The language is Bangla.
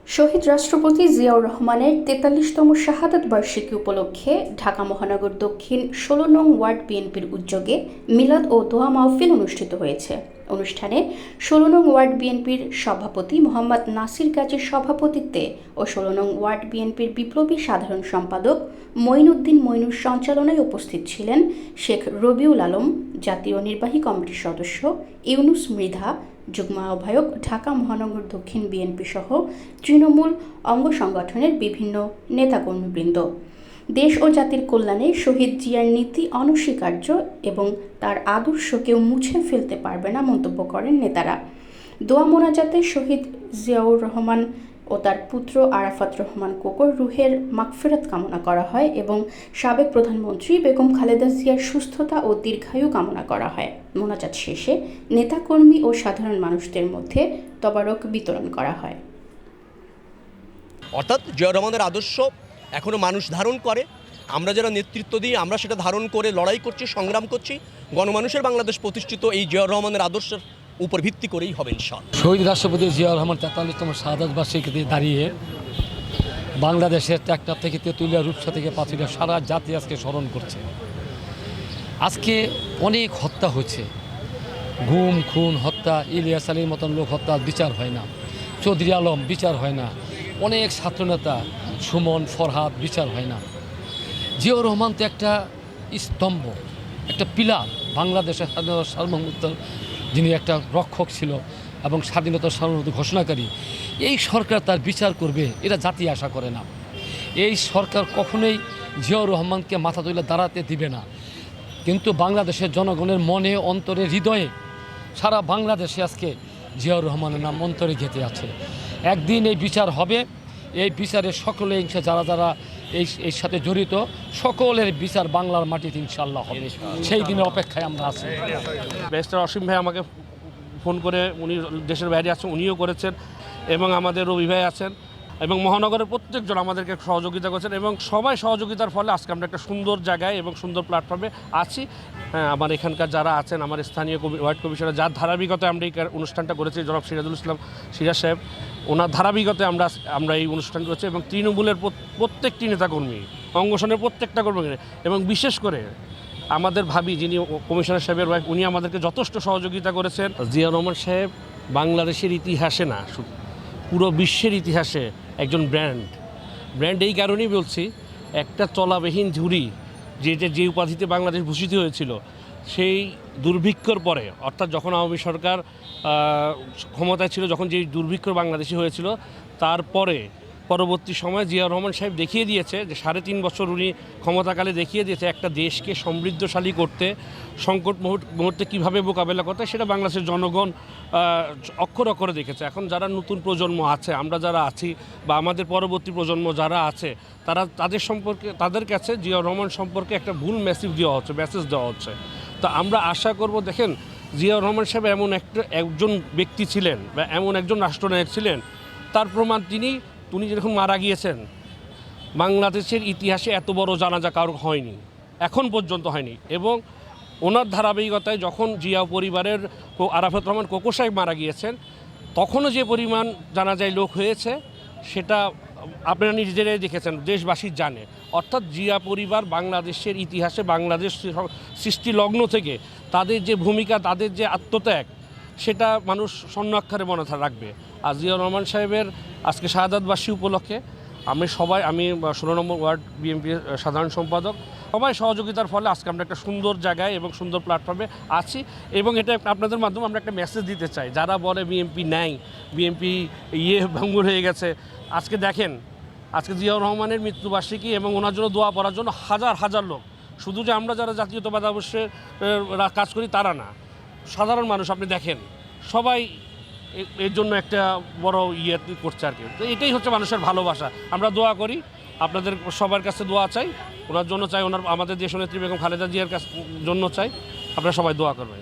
শহীদ রাষ্ট্রপতি জিয়াউর রহমানের ৪৩তম শাহাদাত বার্ষিকী উপলক্ষে ঢাকা মহানগর দক্ষিণ ১৬ নং ওয়ার্ড বিএনপির উদ্যোগে মিলাদ ও দোয়া মাহফিল অনুষ্ঠিত হয়েছে। অনুষ্ঠানে ১৬ নং ওয়ার্ড বিএনপির সভাপতি মোহাম্মদ নাসির গাজীর সভাপতিত্বে ও ১৬ নং ওয়ার্ড বিএনপির বিপ্লবী সাধারণ সম্পাদক মঈনুদ্দিন মঈনুর সঞ্চালনায় উপস্থিত ছিলেন শেখ রবিউল আলম, জাতীয় নির্বাহী কমিটির সদস্য ইউনুস মৃধা, যুগ্ম আহ্বায়ক ঢাকা মহানগর দক্ষিণ বিএনপি সহ তৃণমূল অঙ্গ সংগঠনের বিভিন্ন নেতাকর্মীবৃন্দ। দেশ ও জাতির কল্যাণে শহীদ জিয়ার নীতি অনস্বীকার্য এবং তার আদর্শ কেউ মুছে ফেলতে পারবে না মন্তব্য করেন নেতারা। দোয়া মোনাজাতে শহীদ জিয়াউর রহমান ও তার পুত্র আরাফাত রহমান কোকোর রুহের মাগফিরাত কামনা করা হয় এবং সাবেক প্রধানমন্ত্রী বেগম খালেদা জিয়ার সুস্থতা ও দীর্ঘায়ু কামনা করা হয়। মোনাজাত শেষে নেতাকর্মী ও সাধারণ মানুষদের মধ্যে তবারক বিতরণ করা হয়। অর্থাৎ জিয়াউর রহমানের আদর্শ এখনও মানুষ ধারণ করে, আমরা যারা নেতৃত্ব দিই আমরা সেটা ধারণ করে লড়াই করছি, সংগ্রাম করছি। গণমানুষের বাংলাদেশ প্রতিষ্ঠিত এই জিয়াউর রহমানের আদর্শের উপর ভিত্তি করেই হবে ইনশাআল্লাহ। শহীদ রাষ্ট্রপতি জিয়াউর রহমান ৪৩তম শাহাদাত বার্ষিকীতে দাঁড়িয়ে বাংলাদেশের ট্যাক্টার থেকে তেঁতুলিয়া, রূপসা থেকে পাথুরিয়া সারা জাতি আজকে স্মরণ করছে। আজকে অনেক হত্যা হয়েছে, গুম খুন হত্যা, ইলিয়াস আলীর মতন লোক হত্যা বিচার হয় না, চৌধুরী আলম বিচার হয় না, অনেক ছাত্রনেতা সুমন ফরহাদ বিচার হয় না। জিয়াউর রহমান তো একটা স্তম্ভ, একটা পিলার, বাংলাদেশের স্বাধীনতা সার্বভৌমত্বের যিনি একটা রক্ষক ছিল এবং স্বাধীনতার সার্বভৌমত্ব ঘোষণাকারী। এই সরকার তার বিচার করবে এটা জাতি আশা করে না। এই সরকার কখনোই জিয়াউর রহমানকে মাথা তুলে দাঁড়াতে দিবে না। কিন্তু বাংলাদেশের জনগণের মনে, অন্তরে, হৃদয়ে সারা বাংলাদেশে আজকে জিয়াউর রহমানের নাম অন্তরে গেঁথে আছে। একদিন এই বিচার হবে, এই বিচারে সকলে যারা যারা এই সাথে জড়িত সকলের বিচার বাংলার মাটিতে ইনশাআল্লাহ হবে। সেই দিনের অপেক্ষায় আমরা আছি। ব্যারিস্টার অসীম ভাই আমাকে ফোন করে, উনি দেশের বাইরে আছেন, উনিও করেছেন, এবং আমাদের রবি ভাই আছেন, এবং মহানগরের প্রত্যেকজন আমাদেরকে সহযোগিতা করেছেন, এবং সবাই সহযোগিতার ফলে আজকে আমরা একটা সুন্দর জায়গায় এবং সুন্দর প্ল্যাটফর্মে আছি। হ্যাঁ, আমার এখানকার যারা আছেন, আমার স্থানীয় ওয়ার্ড কমিশনার, যার ধারাবাহিকতায় আমরা এই অনুষ্ঠানটা করেছি, জনাব সিরাজুল ইসলাম সিরাজ সাহেব, ওনার ধারাবাহিকতায় আমরা এই অনুষ্ঠান করেছি, এবং তৃণমূলের প্রত্যেকটি নেতাকর্মী, অঙ্গসনের প্রত্যেকটা কর্মী, এবং বিশেষ করে আমাদের ভাবি যিনি কমিশনার সাহেবের ওয়াইফ, উনি আমাদেরকে যথেষ্ট সহযোগিতা করেছেন। জিয়াউর রহমান সাহেব বাংলাদেশের ইতিহাসে না, পুরো বিশ্বের ইতিহাসে একজন ব্র্যান্ড এই কারণেই বলছি, একটা চলাবিহীন ঝুড়ি যে উপাধিতে বাংলাদেশ ভূষিত হয়েছিল, সেই দুর্ভিক্ষর পরে, অর্থাৎ যখন আওয়ামী সরকার ক্ষমতায় ছিল, যখন যে দুর্ভিক্ষ বাংলাদেশে হয়েছিল, তারপরে পরবর্তী সময় জিয়াউর রহমান সাহেব দেখিয়ে দিয়েছে যে ৩.৫ বছর উনি ক্ষমতাকালে দেখিয়ে দিয়েছে একটা দেশকে সমৃদ্ধশালী করতে, সংকট মুহূর্তে কীভাবে মোকাবেলা করতে, সেটা বাংলাদেশের জনগণ অক্ষরে অক্ষরে দেখেছে। এখন যারা নতুন প্রজন্ম আছে, আমরা যারা আছি, বা আমাদের পরবর্তী প্রজন্ম যারা আছে, তাদের কাছে জিয়াউর রহমান সম্পর্কে একটা ভুল মেসেজ দেওয়া হচ্ছে। তো আমরা আশা করব, দেখেন, জিয়াউর রহমান সাহেব এমন একজন ব্যক্তি ছিলেন, বা এমন একজন রাষ্ট্রনায়ক ছিলেন, তার প্রমাণ উনি যখন মারা গিয়েছেন, বাংলাদেশের ইতিহাসে এত বড় জানাজা কারো হয়নি, এখন পর্যন্ত হয়নি। এবং ওনার ধারাবাহিকতায় যখন জিয়া পরিবারের আরাফাত রহমান কোকো সাহেব মারা গিয়েছেন, তখনও যে পরিমাণ জানাজায় লোক হয়েছে, সেটা আপনারা নিজেরাই দেখেছেন, দেশবাসী জানে। অর্থাৎ জিয়া পরিবার বাংলাদেশের ইতিহাসে, বাংলাদেশ সৃষ্টি লগ্ন থেকে তাদের যে ভূমিকা, তাদের যে আত্মত্যাগ, সেটা মানুষ স্বর্ণাক্ষরে মনে রাখবে। আর জিয়াউর রহমান সাহেবের আজকে শাহাদাত বার্ষিকী উপলক্ষে আমি ১৬ নম্বর ওয়ার্ড বিএনপির সাধারণ সম্পাদক, সবাই সহযোগিতার ফলে আজকে আমরা একটা সুন্দর জায়গায় এবং সুন্দর প্ল্যাটফর্মে আছি। এবং এটা আপনাদের মাধ্যমে আমরা একটা মেসেজ দিতে চাই, যারা বলে বিএনপি নেই, বিএনপি ভঙ্গুর হয়ে গেছে। আজকে দেখেন, আজকে জিয়াউর রহমানের মৃত্যুবার্ষিকী, এবং ওনার জন্য দোয়া করার জন্য হাজার হাজার লোক, শুধু যে আমরা যারা জাতীয়তাবাদ অবশ্যই কাজ করি তারা না, সাধারণ মানুষ আপনি দেখেন, সবাই এর জন্য একটা বড় করছে আর কি। তো এটাই হচ্ছে মানুষের ভালোবাসা। আমরা দোয়া করি, আপনাদের সবার কাছে দোয়া চাই, ওনার জন্য চাই, আমাদের দেশনেত্রী বেগম খালেদা জিয়ার জন্য চাই, আপনারা সবাই দোয়া করবেন।